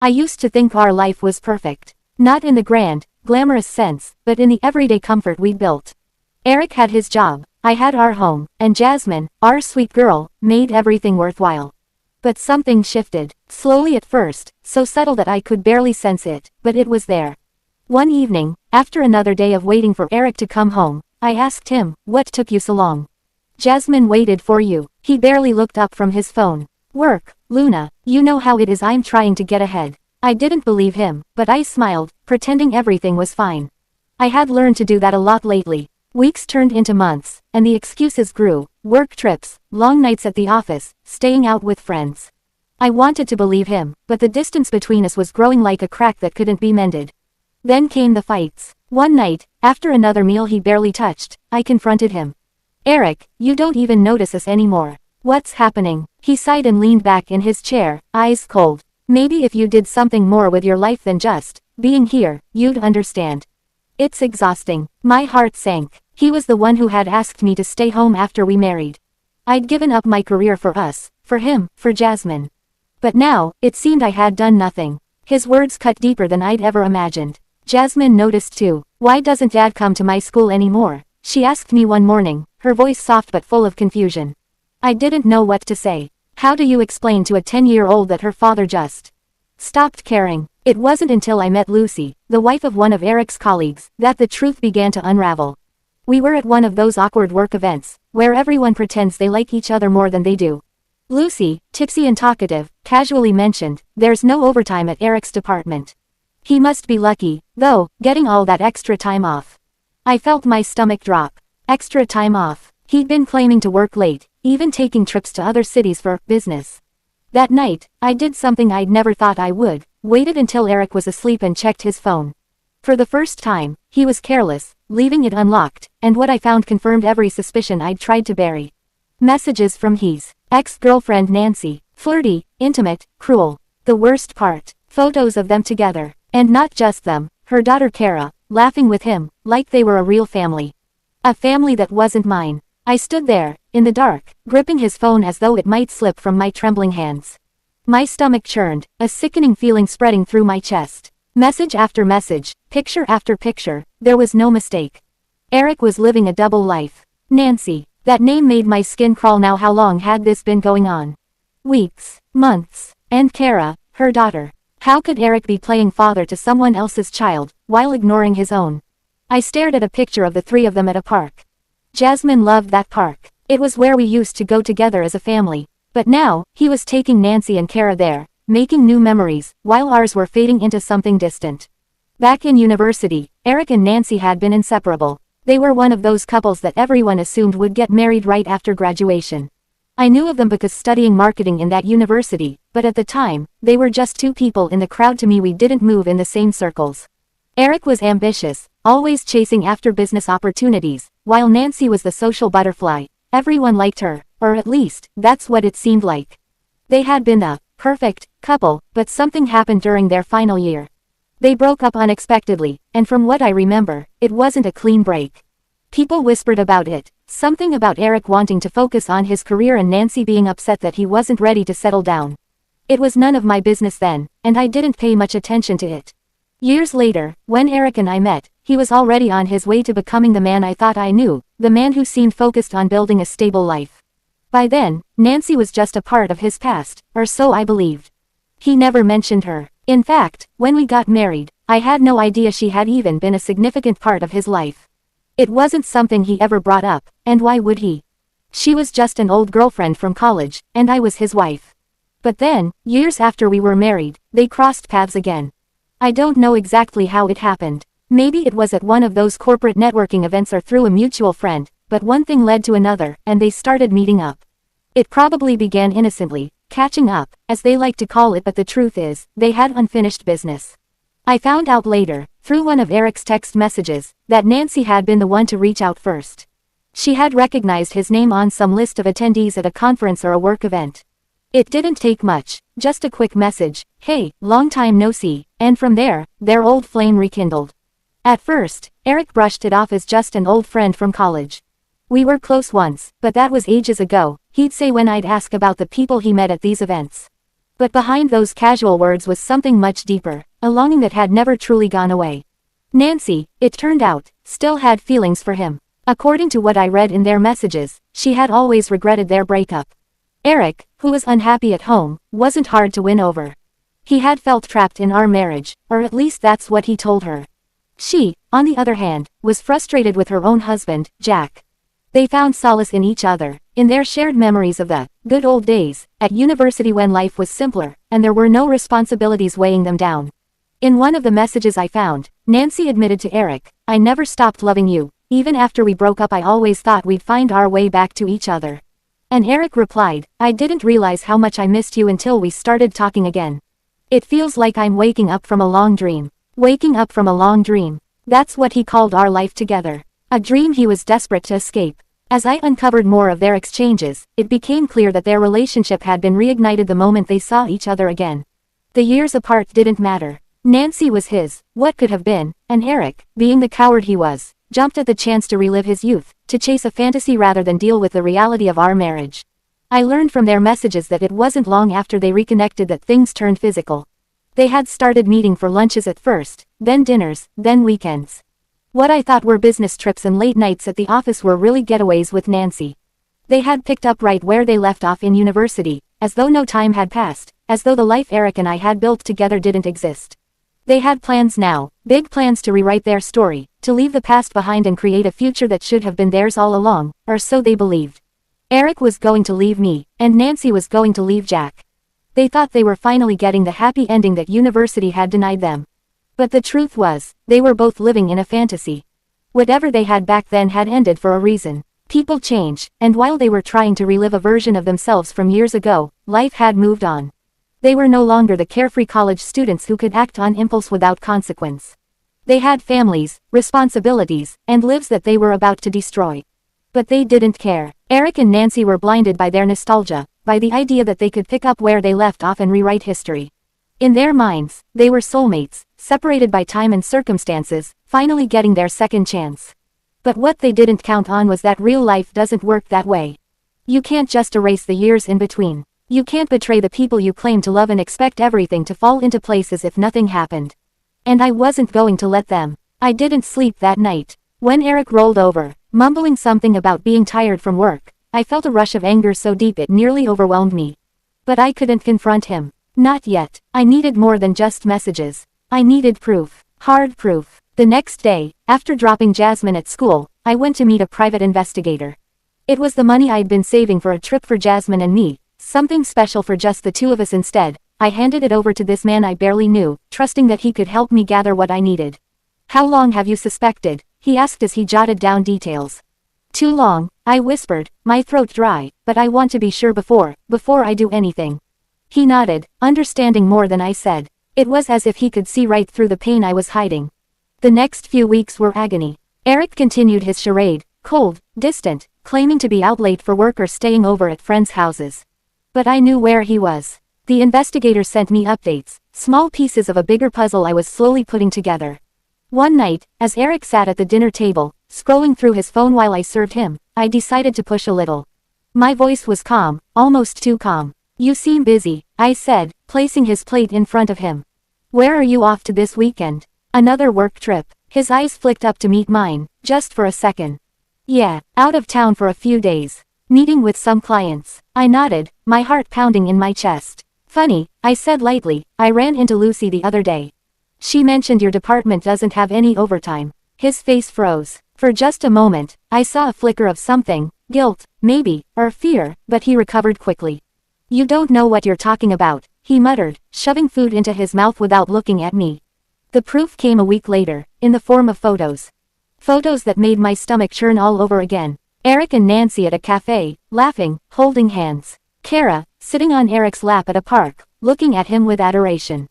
I used to think our life was perfect. Not in the grand, glamorous sense, but in the everyday comfort we'd built. Eric had his job, I had our home, and Jasmine, our sweet girl, made everything worthwhile. But something shifted, slowly at first, so subtle that I could barely sense it, but it was there. One evening, after another day of waiting for Eric to come home, I asked him, "What took you so long?" "Jasmine waited for you." He barely looked up from his phone. "Work, Luna, you know how it is, I'm trying to get ahead." I didn't believe him, but I smiled, pretending everything was fine. I had learned to do that a lot lately. Weeks turned into months, and the excuses grew: work trips, long nights at the office, staying out with friends. I wanted to believe him, but the distance between us was growing like a crack that couldn't be mended. Then came the fights. One night, after another meal he barely touched, I confronted him. "Eric, you don't even notice us anymore. What's happening?" He sighed and leaned back in his chair, eyes cold. "Maybe if you did something more with your life than just being here, you'd understand. It's exhausting." My heart sank. He was the one who had asked me to stay home after we married. I'd given up my career for us, for him, for Jasmine. But now, it seemed I had done nothing. His words cut deeper than I'd ever imagined. Jasmine noticed too. "Why doesn't Dad come to my school anymore?" she asked me one morning, her voice soft but full of confusion. I didn't know what to say. How do you explain to a 10-year-old that her father just stopped caring? It wasn't until I met Lucy, the wife of one of Eric's colleagues, that the truth began to unravel. We were at one of those awkward work events, where everyone pretends they like each other more than they do. Lucy, tipsy and talkative, casually mentioned, "There's no overtime at Eric's department. He must be lucky, though, getting all that extra time off." I felt my stomach drop. Extra time off. He'd been claiming to work late, even taking trips to other cities for business. That night, I did something I'd never thought I would, waited until Eric was asleep and checked his phone. For the first time, he was careless, leaving it unlocked, and what I found confirmed every suspicion I'd tried to bury. Messages from his ex-girlfriend Nancy. Flirty, intimate, cruel. The worst part, photos of them together. And not just them, her daughter Kara, laughing with him, like they were a real family. A family that wasn't mine. I stood there, in the dark, gripping his phone as though it might slip from my trembling hands. My stomach churned, a sickening feeling spreading through my chest. Message after message, picture after picture, there was no mistake. Eric was living a double life. Nancy, that name made my skin crawl. Now how long had this been going on? Weeks, months. And Kara, her daughter. How could Eric be playing father to someone else's child, while ignoring his own? I stared at a picture of the three of them at a park. Jasmine loved that park. It was where we used to go together as a family. But now, he was taking Nancy and Kara there, making new memories, while ours were fading into something distant. Back in university, Eric and Nancy had been inseparable. They were one of those couples that everyone assumed would get married right after graduation. I knew of them because studying marketing in that university, but at the time, they were just two people in the crowd. To me, we didn't move in the same circles. Eric was ambitious, always chasing after business opportunities, while Nancy was the social butterfly. Everyone liked her, or at least, that's what it seemed like. They had been the perfect couple, but something happened during their final year. They broke up unexpectedly, and from what I remember, it wasn't a clean break. People whispered about it, something about Eric wanting to focus on his career and Nancy being upset that he wasn't ready to settle down. It was none of my business then, and I didn't pay much attention to it. Years later, when Eric and I met, he was already on his way to becoming the man I thought I knew, the man who seemed focused on building a stable life. By then, Nancy was just a part of his past, or so I believed. He never mentioned her. In fact, when we got married, I had no idea she had even been a significant part of his life. It wasn't something he ever brought up, and why would he? She was just an old girlfriend from college, and I was his wife. But then, years after we were married, they crossed paths again. I don't know exactly how it happened. Maybe it was at one of those corporate networking events or through a mutual friend, but one thing led to another, and they started meeting up. It probably began innocently, catching up, as they like to call it, but the truth is, they had unfinished business. I found out later, through one of Eric's text messages, that Nancy had been the one to reach out first. She had recognized his name on some list of attendees at a conference or a work event. It didn't take much, just a quick message, "Hey, long time no see," and from there, their old flame rekindled. At first, Eric brushed it off as just an old friend from college. We were close once, but that was ages ago, he'd say when I'd ask about the people he met at these events. But behind those casual words was something much deeper, a longing that had never truly gone away. Nancy, it turned out, still had feelings for him. According to what I read in their messages, she had always regretted their breakup. Eric, who was unhappy at home, wasn't hard to win over. He had felt trapped in our marriage, or at least that's what he told her. She, on the other hand, was frustrated with her own husband, Jack. They found solace in each other, in their shared memories of the good old days, at university when life was simpler, and there were no responsibilities weighing them down. In one of the messages I found, Nancy admitted to Eric, "I never stopped loving you. Even after we broke up I always thought we'd find our way back to each other." And Eric replied, "I didn't realize how much I missed you until we started talking again. It feels like I'm waking up from a long dream." Waking up from a long dream. That's what he called our life together. A dream he was desperate to escape. As I uncovered more of their exchanges, it became clear that their relationship had been reignited the moment they saw each other again. The years apart didn't matter. Nancy was his, what could have been, and Eric, being the coward he was, jumped at the chance to relive his youth, to chase a fantasy rather than deal with the reality of our marriage. I learned from their messages that it wasn't long after they reconnected that things turned physical. They had started meeting for lunches at first, then dinners, then weekends. What I thought were business trips and late nights at the office were really getaways with Nancy. They had picked up right where they left off in university, as though no time had passed, as though the life Eric and I had built together didn't exist. They had plans now, big plans to rewrite their story, to leave the past behind and create a future that should have been theirs all along, or so they believed. Eric was going to leave me, and Nancy was going to leave Jack. They thought they were finally getting the happy ending that university had denied them. But the truth was, they were both living in a fantasy. Whatever they had back then had ended for a reason. People change, and while they were trying to relive a version of themselves from years ago, life had moved on. They were no longer the carefree college students who could act on impulse without consequence. They had families, responsibilities, and lives that they were about to destroy. But they didn't care. Eric and Nancy were blinded by their nostalgia, by the idea that they could pick up where they left off and rewrite history. In their minds, they were soulmates, separated by time and circumstances, finally getting their second chance. But what they didn't count on was that real life doesn't work that way. You can't just erase the years in between. You can't betray the people you claim to love and expect everything to fall into place as if nothing happened. And I wasn't going to let them. I didn't sleep that night. When Eric rolled over, mumbling something about being tired from work, I felt a rush of anger so deep it nearly overwhelmed me. But I couldn't confront him. Not yet. I needed more than just messages. I needed proof. Hard proof. The next day, after dropping Jasmine at school, I went to meet a private investigator. It was the money I'd been saving for a trip for Jasmine and me, something special for just the two of us instead. I handed it over to this man I barely knew, trusting that he could help me gather what I needed. "How long have you suspected?" he asked as he jotted down details. "Too long," I whispered, my throat dry, "but I want to be sure before I do anything." He nodded, understanding more than I said. It was as if he could see right through the pain I was hiding. The next few weeks were agony. Eric continued his charade, cold, distant, claiming to be out late for work or staying over at friends' houses. But I knew where he was. The investigator sent me updates, small pieces of a bigger puzzle I was slowly putting together. One night, as Eric sat at the dinner table, scrolling through his phone while I served him, I decided to push a little. My voice was calm, almost too calm. "You seem busy," I said, placing his plate in front of him. "Where are you off to this weekend?" "Another work trip." His eyes flicked up to meet mine, just for a second. "Yeah, out of town for a few days. Meeting with some clients." I nodded, my heart pounding in my chest. "Funny," I said lightly, "I ran into Lucy the other day. She mentioned your department doesn't have any overtime." His face froze. For just a moment, I saw a flicker of something, guilt, maybe, or fear, but he recovered quickly. "You don't know what you're talking about," he muttered, shoving food into his mouth without looking at me. The proof came a week later, in the form of photos. Photos that made my stomach churn all over again. Eric and Nancy at a cafe, laughing, holding hands. Kara, sitting on Eric's lap at a park, looking at him with adoration.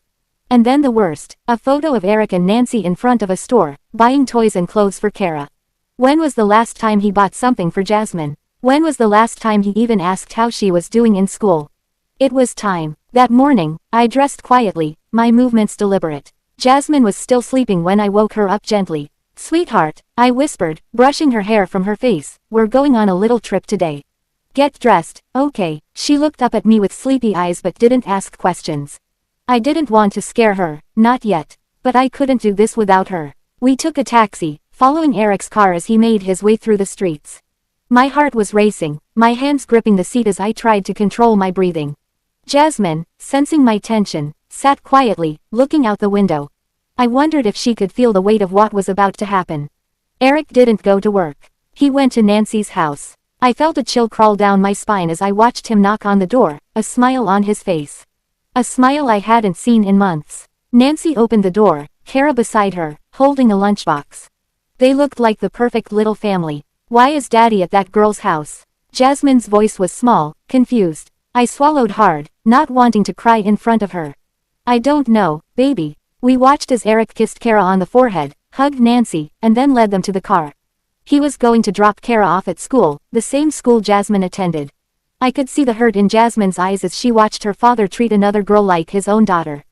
And then the worst, a photo of Eric and Nancy in front of a store, buying toys and clothes for Kara. When was the last time he bought something for Jasmine? When was the last time he even asked how she was doing in school? It was time. That morning, I dressed quietly, my movements deliberate. Jasmine was still sleeping when I woke her up gently. "Sweetheart," I whispered, brushing her hair from her face, "we're going on a little trip today." Get dressed, okay. She looked up at me with sleepy eyes but didn't ask questions. I didn't want to scare her, not yet. But I couldn't do this without her. We took a taxi, following Eric's car as he made his way through the streets. My heart was racing, my hands gripping the seat as I tried to control my breathing. Jasmine, sensing my tension, sat quietly, looking out the window. I wondered if she could feel the weight of what was about to happen. Eric didn't go to work. He went to Nancy's house. I felt a chill crawl down my spine as I watched him knock on the door, a smile on his face. A smile I hadn't seen in months. Nancy opened the door, Kara beside her, holding a lunchbox. They looked like the perfect little family. Why is Daddy at that girl's house? Jasmine's voice was small, confused. I swallowed hard, not wanting to cry in front of her. I don't know, baby. We watched as Eric kissed Kara on the forehead, hugged Nancy, and then led them to the car. He was going to drop Kara off at school, the same school Jasmine attended. I could see the hurt in Jasmine's eyes as she watched her father treat another girl like his own daughter.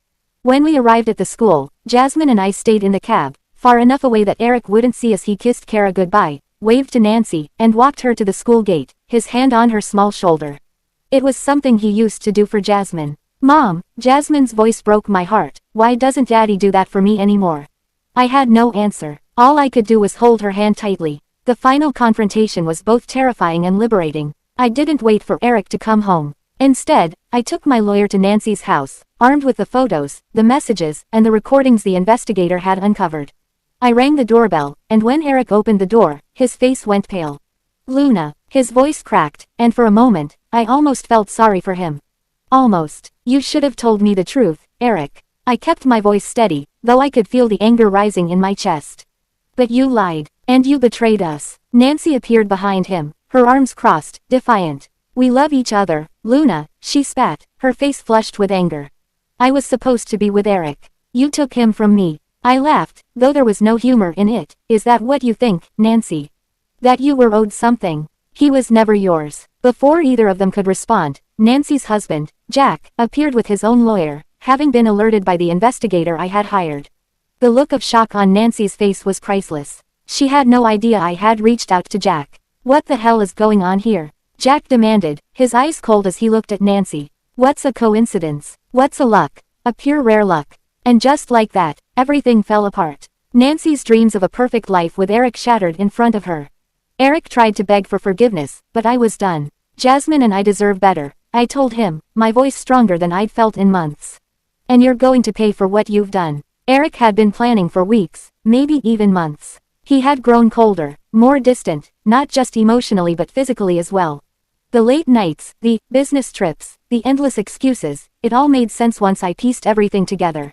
When we arrived at the school, Jasmine and I stayed in the cab, far enough away that Eric wouldn't see as he kissed Kara goodbye, waved to Nancy, and walked her to the school gate, his hand on her small shoulder. It was something he used to do for Jasmine. Mom, Jasmine's voice broke my heart. Why doesn't Daddy do that for me anymore? I had no answer. All I could do was hold her hand tightly. The final confrontation was both terrifying and liberating. I didn't wait for Eric to come home. Instead, I took my lawyer to Nancy's house, armed with the photos, the messages, and the recordings the investigator had uncovered. I rang the doorbell, and when Eric opened the door, his face went pale. Luna, his voice cracked, and for a moment, I almost felt sorry for him. Almost. You should have told me the truth, Eric. I kept my voice steady, though I could feel the anger rising in my chest. But you lied, and you betrayed us. Nancy appeared behind him, her arms crossed, defiant. We love each other, Luna, she spat, her face flushed with anger. I was supposed to be with Eric. You took him from me. I laughed, though there was no humor in it. Is that what you think, Nancy? That you were owed something? He was never yours. Before either of them could respond, Nancy's husband, Jack, appeared with his own lawyer, having been alerted by the investigator I had hired. The look of shock on Nancy's face was priceless. She had no idea I had reached out to Jack. What the hell is going on here? Jack demanded, his eyes cold as he looked at Nancy. What's a coincidence? What's a luck? A pure rare luck. And just like that, everything fell apart. Nancy's dreams of a perfect life with Eric shattered in front of her. Eric tried to beg for forgiveness, but I was done. Jasmine and I deserve better, I told him, my voice stronger than I'd felt in months. And you're going to pay for what you've done. Eric had been planning for weeks, maybe even months. He had grown colder, more distant, not just emotionally but physically as well. The late nights, the business trips, the endless excuses, it all made sense once I pieced everything together.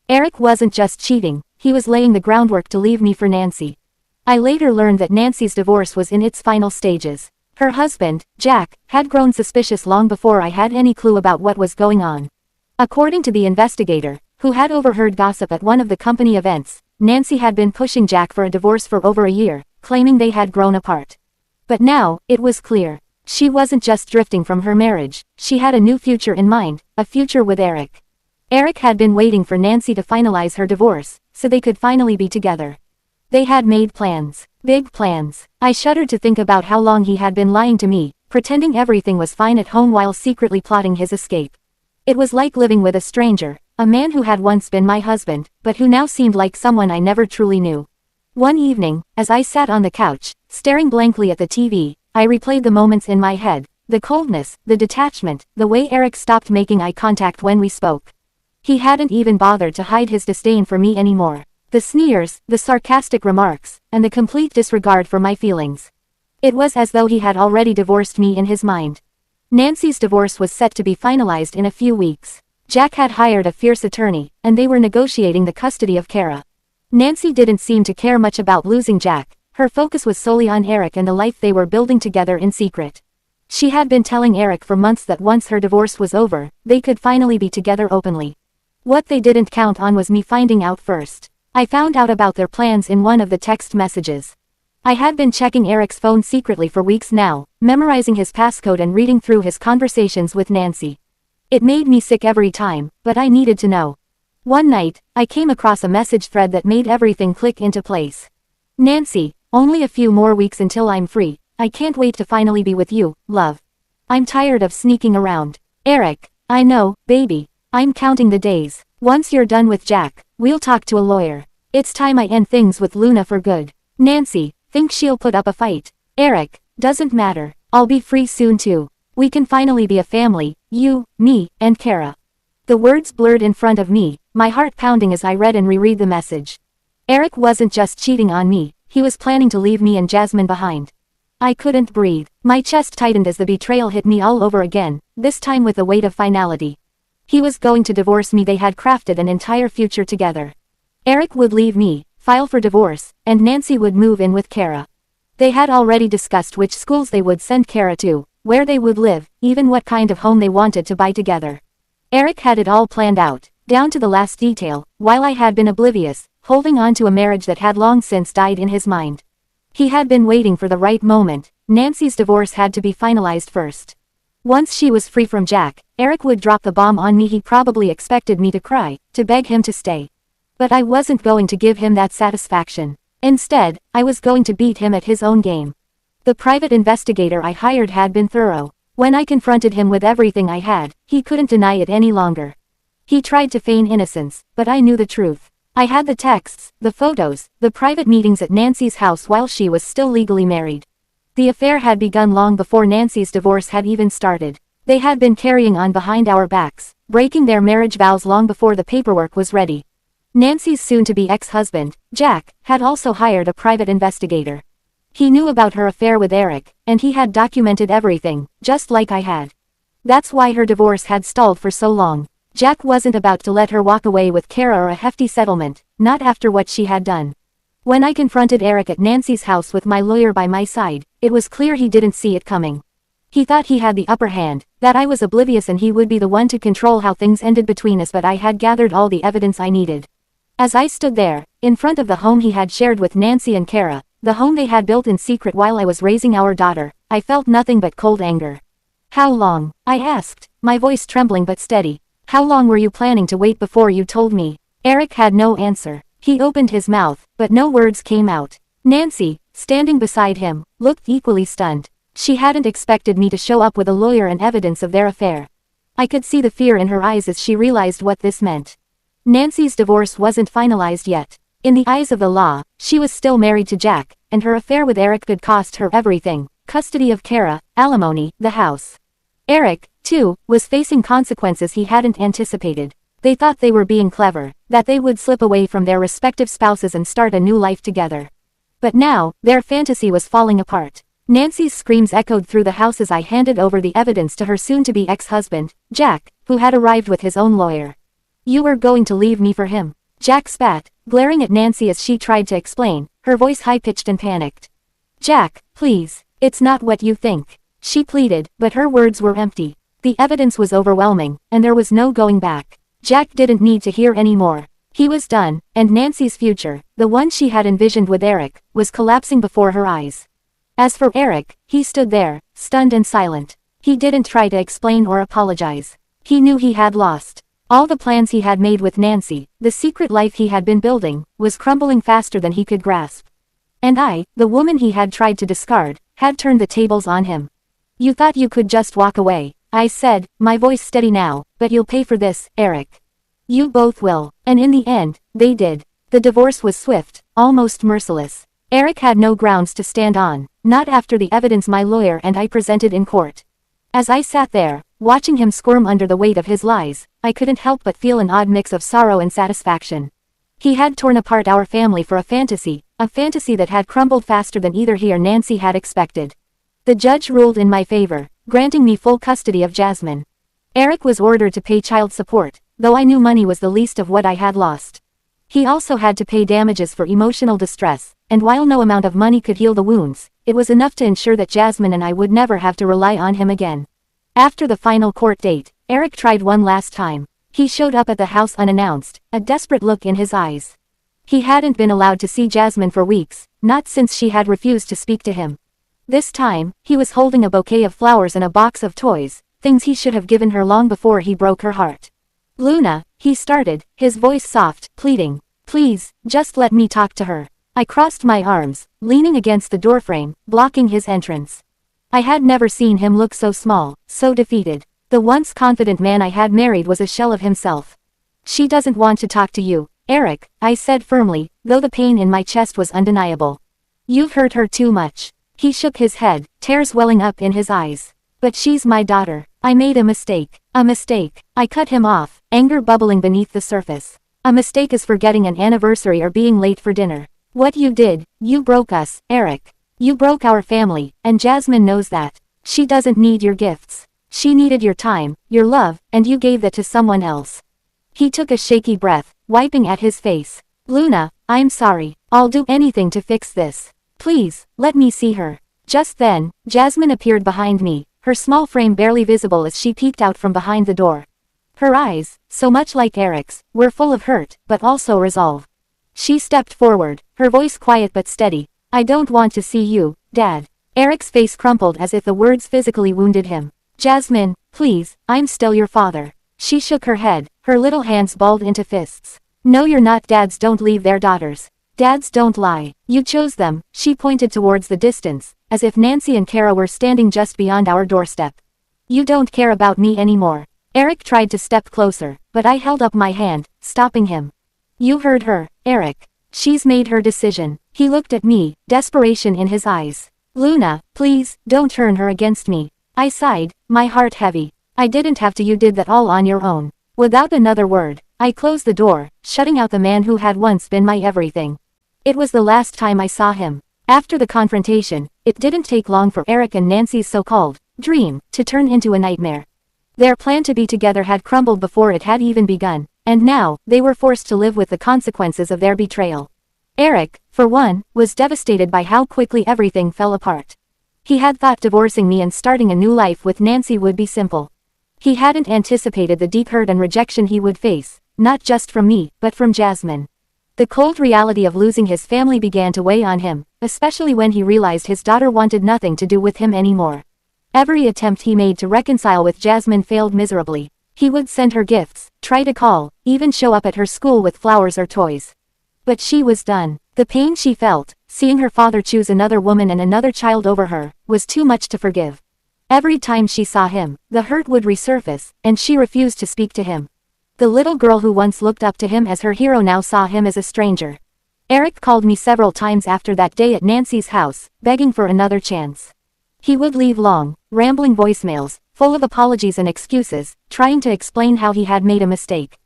Eric wasn't just cheating, he was laying the groundwork to leave me for Nancy. I later learned that Nancy's divorce was in its final stages. Her husband, Jack, had grown suspicious long before I had any clue about what was going on. According to the investigator, who had overheard gossip at one of the company events, Nancy had been pushing Jack for a divorce for over a year, claiming they had grown apart. But now, it was clear. She wasn't just drifting from her marriage, she had a new future in mind, a future with Eric. Eric had been waiting for Nancy to finalize her divorce, so they could finally be together. They had made plans. Big plans. I shuddered to think about how long he had been lying to me, pretending everything was fine at home while secretly plotting his escape. It was like living with a stranger, a man who had once been my husband, but who now seemed like someone I never truly knew. One evening, as I sat on the couch, staring blankly at the TV, I replayed the moments in my head, the coldness, the detachment, the way Eric stopped making eye contact when we spoke. He hadn't even bothered to hide his disdain for me anymore. The sneers, the sarcastic remarks, and the complete disregard for my feelings. It was as though he had already divorced me in his mind. Nancy's divorce was set to be finalized in a few weeks. Jack had hired a fierce attorney, and they were negotiating the custody of Kara. Nancy didn't seem to care much about losing Jack. Her focus was solely on Eric and the life they were building together in secret. She had been telling Eric for months that once her divorce was over, they could finally be together openly. What they didn't count on was me finding out first. I found out about their plans in one of the text messages. I had been checking Eric's phone secretly for weeks now, memorizing his passcode and reading through his conversations with Nancy. It made me sick every time, but I needed to know. One night, I came across a message thread that made everything click into place. Nancy, only a few more weeks until I'm free. I can't wait to finally be with you, love. I'm tired of sneaking around. Eric, I know, baby. I'm counting the days. Once you're done with Jack, we'll talk to a lawyer. It's time I end things with Luna for good. Nancy, think she'll put up a fight? Eric, doesn't matter. I'll be free soon too. We can finally be a family, you, me, and Kara. The words blurred in front of me, my heart pounding as I read and reread the message. Eric wasn't just cheating on me, he was planning to leave me and Jasmine behind. I couldn't breathe. My chest tightened as the betrayal hit me all over again, this time with the weight of finality. He was going to divorce me. They had crafted an entire future together. Eric would leave me, file for divorce, and Nancy would move in with Kara. They had already discussed which schools they would send Kara to, where they would live, even what kind of home they wanted to buy together. Eric had it all planned out, down to the last detail, while I had been oblivious, holding on to a marriage that had long since died in his mind. He had been waiting for the right moment. Nancy's divorce had to be finalized first. Once she was free from Jack, Eric would drop the bomb on me. He probably expected me to cry, to beg him to stay. But I wasn't going to give him that satisfaction. Instead, I was going to beat him at his own game. The private investigator I hired had been thorough. When I confronted him with everything I had, he couldn't deny it any longer. He tried to feign innocence, but I knew the truth. I had the texts, the photos, the private meetings at Nancy's house while she was still legally married. The affair had begun long before Nancy's divorce had even started. They had been carrying on behind our backs, breaking their marriage vows long before the paperwork was ready. Nancy's soon-to-be ex-husband, Jack, had also hired a private investigator. He knew about her affair with Eric, and he had documented everything, just like I had. That's why her divorce had stalled for so long. Jack wasn't about to let her walk away with Kara or a hefty settlement, not after what she had done. When I confronted Eric at Nancy's house with my lawyer by my side, it was clear he didn't see it coming. He thought he had the upper hand, that I was oblivious and he would be the one to control how things ended between us, but I had gathered all the evidence I needed. As I stood there, in front of the home he had shared with Nancy and Kara, the home they had built in secret while I was raising our daughter, I felt nothing but cold anger. How long? I asked, my voice trembling but steady. How long were you planning to wait before you told me? Eric had no answer. He opened his mouth, but no words came out. Nancy, standing beside him, looked equally stunned. She hadn't expected me to show up with a lawyer and evidence of their affair. I could see the fear in her eyes as she realized what this meant. Nancy's divorce wasn't finalized yet. In the eyes of the law, she was still married to Jack, and her affair with Eric could cost her everything: custody of Kara, alimony, the house. Eric, too, was facing consequences he hadn't anticipated. They thought they were being clever, that they would slip away from their respective spouses and start a new life together. But now, their fantasy was falling apart. Nancy's screams echoed through the house as I handed over the evidence to her soon-to-be ex-husband, Jack, who had arrived with his own lawyer. You were going to leave me for him. Jack spat, glaring at Nancy as she tried to explain, her voice high-pitched and panicked. Jack, please, it's not what you think. She pleaded, but her words were empty. The evidence was overwhelming, and there was no going back. Jack didn't need to hear any more. He was done, and Nancy's future, the one she had envisioned with Eric, was collapsing before her eyes. As for Eric, he stood there, stunned and silent. He didn't try to explain or apologize. He knew he had lost. All the plans he had made with Nancy, the secret life he had been building, was crumbling faster than he could grasp. And I, the woman he had tried to discard, had turned the tables on him. You thought you could just walk away, I said, my voice steady now, but you'll pay for this, Eric. You both will. And in the end, they did. The divorce was swift, almost merciless. Eric had no grounds to stand on, not after the evidence my lawyer and I presented in court. As I sat there, watching him squirm under the weight of his lies, I couldn't help but feel an odd mix of sorrow and satisfaction. He had torn apart our family for a fantasy that had crumbled faster than either he or Nancy had expected. The judge ruled in my favor, granting me full custody of Jasmine. Eric was ordered to pay child support, though I knew money was the least of what I had lost. He also had to pay damages for emotional distress, and while no amount of money could heal the wounds, it was enough to ensure that Jasmine and I would never have to rely on him again. After the final court date, Eric tried one last time. He showed up at the house unannounced, a desperate look in his eyes. He hadn't been allowed to see Jasmine for weeks, not since she had refused to speak to him. This time, he was holding a bouquet of flowers and a box of toys, things he should have given her long before he broke her heart. Luna, he started, his voice soft, pleading. Please, just let me talk to her. I crossed my arms, leaning against the doorframe, blocking his entrance. I had never seen him look so small, so defeated. The once confident man I had married was a shell of himself. She doesn't want to talk to you, Eric, I said firmly, though the pain in my chest was undeniable. You've hurt her too much. He shook his head, tears welling up in his eyes. But she's my daughter. I made a mistake. A mistake. I cut him off, anger bubbling beneath the surface. A mistake is forgetting an anniversary or being late for dinner. What you did, you broke us, Eric. You broke our family, and Jasmine knows that. She doesn't need your gifts. She needed your time, your love, and you gave that to someone else. He took a shaky breath, wiping at his face. Luna, I'm sorry. I'll do anything to fix this. Please, let me see her. Just then, Jasmine appeared behind me, her small frame barely visible as she peeked out from behind the door. Her eyes, so much like Eric's, were full of hurt, but also resolve. She stepped forward, her voice quiet but steady. I don't want to see you, Dad. Eric's face crumpled as if the words physically wounded him. Jasmine, please, I'm still your father. She shook her head, her little hands balled into fists. No, you're not. Dads don't leave their daughters. Dads don't lie. You chose them. She pointed towards the distance, as if Nancy and Kara were standing just beyond our doorstep. You don't care about me anymore. Eric tried to step closer, but I held up my hand, stopping him. You heard her, Eric. She's made her decision. He looked at me, desperation in his eyes. Luna, please, don't turn her against me. I sighed, my heart heavy. I didn't have to. You did that all on your own. Without another word, I closed the door, shutting out the man who had once been my everything. It was the last time I saw him. After the confrontation, it didn't take long for Eric and Nancy's so-called dream to turn into a nightmare. Their plan to be together had crumbled before it had even begun, and now, they were forced to live with the consequences of their betrayal. Eric, for one, was devastated by how quickly everything fell apart. He had thought divorcing me and starting a new life with Nancy would be simple. He hadn't anticipated the deep hurt and rejection he would face, not just from me, but from Jasmine. The cold reality of losing his family began to weigh on him, especially when he realized his daughter wanted nothing to do with him anymore. Every attempt he made to reconcile with Jasmine failed miserably. He would send her gifts, try to call, even show up at her school with flowers or toys. But she was done. The pain she felt, seeing her father choose another woman and another child over her, was too much to forgive. Every time she saw him, the hurt would resurface, and she refused to speak to him. The little girl who once looked up to him as her hero now saw him as a stranger. Eric called me several times after that day at Nancy's house, begging for another chance. He would leave long, rambling voicemails, full of apologies and excuses, trying to explain how he had made a mistake.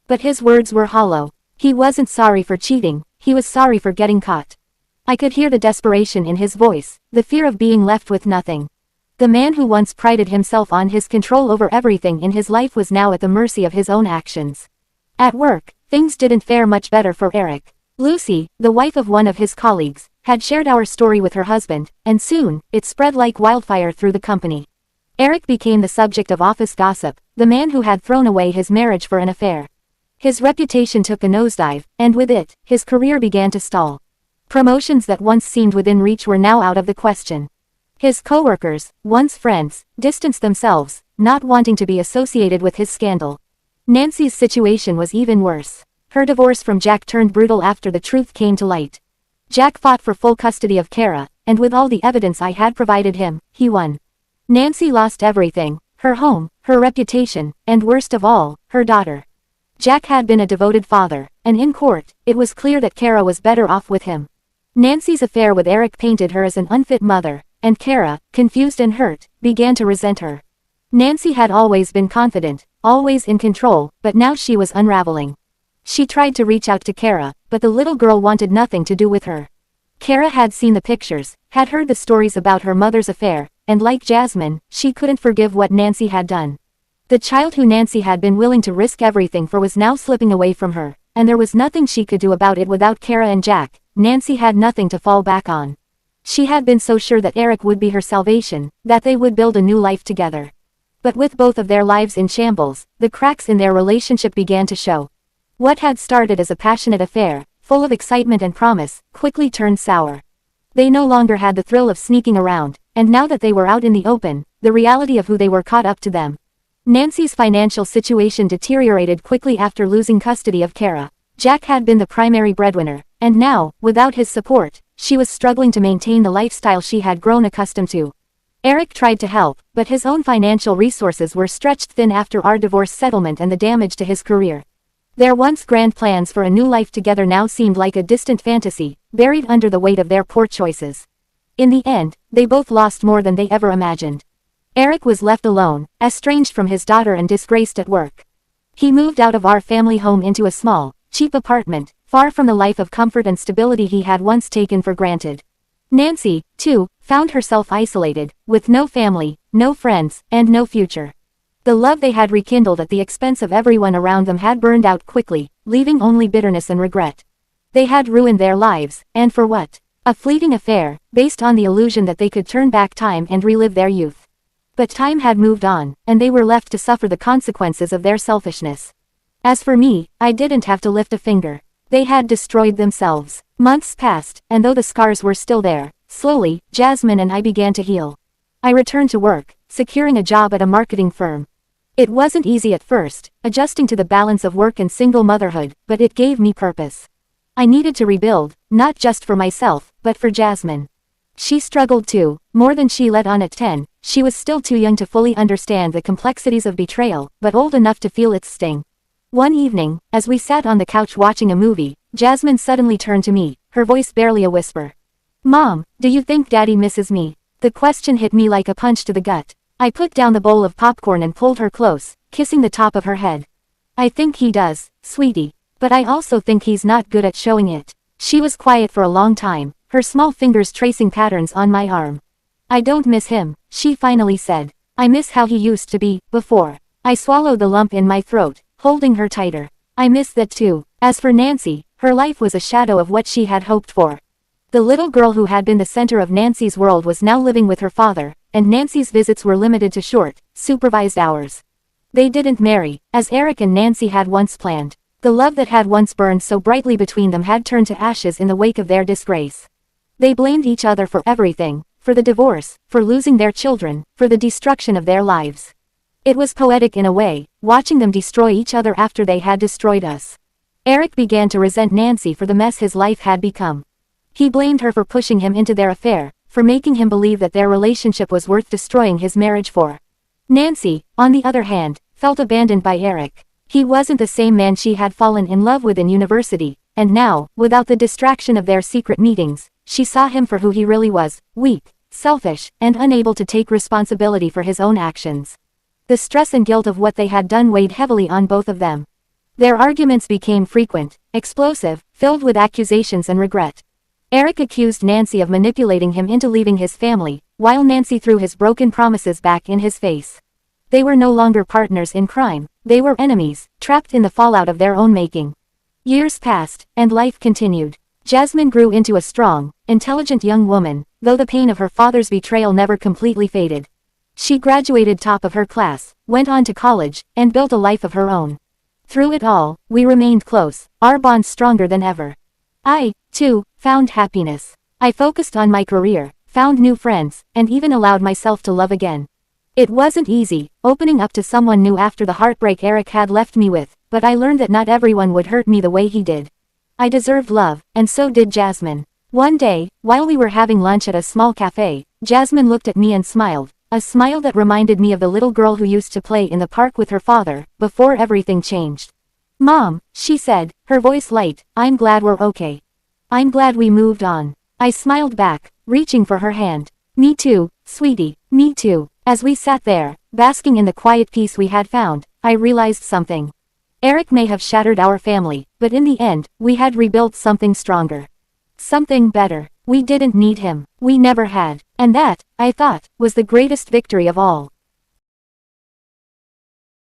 But his words were hollow. He wasn't sorry for cheating, he was sorry for getting caught. I could hear the desperation in his voice, the fear of being left with nothing. The man who once prided himself on his control over everything in his life was now at the mercy of his own actions. At work, things didn't fare much better for Eric. Lucy, the wife of one of his colleagues, had shared our story with her husband, and soon, it spread like wildfire through the company. Eric became the subject of office gossip, the man who had thrown away his marriage for an affair. His reputation took a nosedive, and with it, his career began to stall. Promotions that once seemed within reach were now out of the question. His co-workers, once friends, distanced themselves, not wanting to be associated with his scandal. Nancy's situation was even worse. Her divorce from Jack turned brutal after the truth came to light. Jack fought for full custody of Kara, and with all the evidence I had provided him, he won. Nancy lost everything, her home, her reputation, and worst of all, her daughter. Jack had been a devoted father, and in court, it was clear that Kara was better off with him. Nancy's affair with Eric painted her as an unfit mother, and Kara, confused and hurt, began to resent her. Nancy had always been confident, always in control, but now she was unraveling. She tried to reach out to Kara, but the little girl wanted nothing to do with her. Kara had seen the pictures, had heard the stories about her mother's affair, and like Jasmine, she couldn't forgive what Nancy had done. The child who Nancy had been willing to risk everything for was now slipping away from her, and there was nothing she could do about it without Kara and Jack. Nancy had nothing to fall back on. She had been so sure that Eric would be her salvation, that they would build a new life together. But with both of their lives in shambles, the cracks in their relationship began to show. What had started as a passionate affair, full of excitement and promise, quickly turned sour. They no longer had the thrill of sneaking around, and now that they were out in the open, the reality of who they were caught up to them. Nancy's financial situation deteriorated quickly after losing custody of Kara. Jack had been the primary breadwinner, and now, without his support, she was struggling to maintain the lifestyle she had grown accustomed to. Eric tried to help, but his own financial resources were stretched thin after our divorce settlement and the damage to his career. Their once grand plans for a new life together now seemed like a distant fantasy, buried under the weight of their poor choices. In the end, they both lost more than they ever imagined. Eric was left alone, estranged from his daughter and disgraced at work. He moved out of our family home into a small, cheap apartment, far from the life of comfort and stability he had once taken for granted. Nancy, too, found herself isolated, with no family, no friends, and no future. The love they had rekindled at the expense of everyone around them had burned out quickly, leaving only bitterness and regret. They had ruined their lives, and for what? A fleeting affair, based on the illusion that they could turn back time and relive their youth. But time had moved on, and they were left to suffer the consequences of their selfishness. As for me, I didn't have to lift a finger. They had destroyed themselves. Months passed, and though the scars were still there, slowly, Jasmine and I began to heal. I returned to work, securing a job at a marketing firm. It wasn't easy at first, adjusting to the balance of work and single motherhood, but it gave me purpose. I needed to rebuild, not just for myself, but for Jasmine. She struggled too, more than she let on at 10, she was still too young to fully understand the complexities of betrayal, but old enough to feel its sting. One evening, as we sat on the couch watching a movie, Jasmine suddenly turned to me, her voice barely a whisper. "Mom, do you think Daddy misses me?" The question hit me like a punch to the gut. I put down the bowl of popcorn and pulled her close, kissing the top of her head. "I think he does, sweetie. But I also think he's not good at showing it." She was quiet for a long time, her small fingers tracing patterns on my arm. "I don't miss him," she finally said. "I miss how he used to be, before." I swallowed the lump in my throat, holding her tighter. I miss that too. As for Nancy, her life was a shadow of what she had hoped for. The little girl who had been the center of Nancy's world was now living with her father, and Nancy's visits were limited to short, supervised hours. They didn't marry, as Eric and Nancy had once planned. The love that had once burned so brightly between them had turned to ashes in the wake of their disgrace. They blamed each other for everything, for the divorce, for losing their children, for the destruction of their lives. It was poetic in a way, watching them destroy each other after they had destroyed us. Eric began to resent Nancy for the mess his life had become. He blamed her for pushing him into their affair, for making him believe that their relationship was worth destroying his marriage for. Nancy, on the other hand, felt abandoned by Eric. He wasn't the same man she had fallen in love with in university, and now, without the distraction of their secret meetings, she saw him for who he really was, weak, selfish, and unable to take responsibility for his own actions. The stress and guilt of what they had done weighed heavily on both of them. Their arguments became frequent, explosive, filled with accusations and regret. Eric accused Nancy of manipulating him into leaving his family, while Nancy threw his broken promises back in his face. They were no longer partners in crime, they were enemies, trapped in the fallout of their own making. Years passed, and life continued. Jasmine grew into a strong, intelligent young woman, though the pain of her father's betrayal never completely faded. She graduated top of her class, went on to college, and built a life of her own. Through it all, we remained close, our bond stronger than ever. I, too, found happiness. I focused on my career, found new friends, and even allowed myself to love again. It wasn't easy, opening up to someone new after the heartbreak Eric had left me with, but I learned that not everyone would hurt me the way he did. I deserved love, and so did Jasmine. One day, while we were having lunch at a small cafe, Jasmine looked at me and smiled, a smile that reminded me of the little girl who used to play in the park with her father, before everything changed. "Mom," she said, her voice light, "I'm glad we're okay. I'm glad we moved on." I smiled back, reaching for her hand. "Me too, sweetie, me too." As we sat there, basking in the quiet peace we had found, I realized something. Eric may have shattered our family, but in the end, we had rebuilt something stronger. Something better. We didn't need him. We never had. And that, I thought, was the greatest victory of all.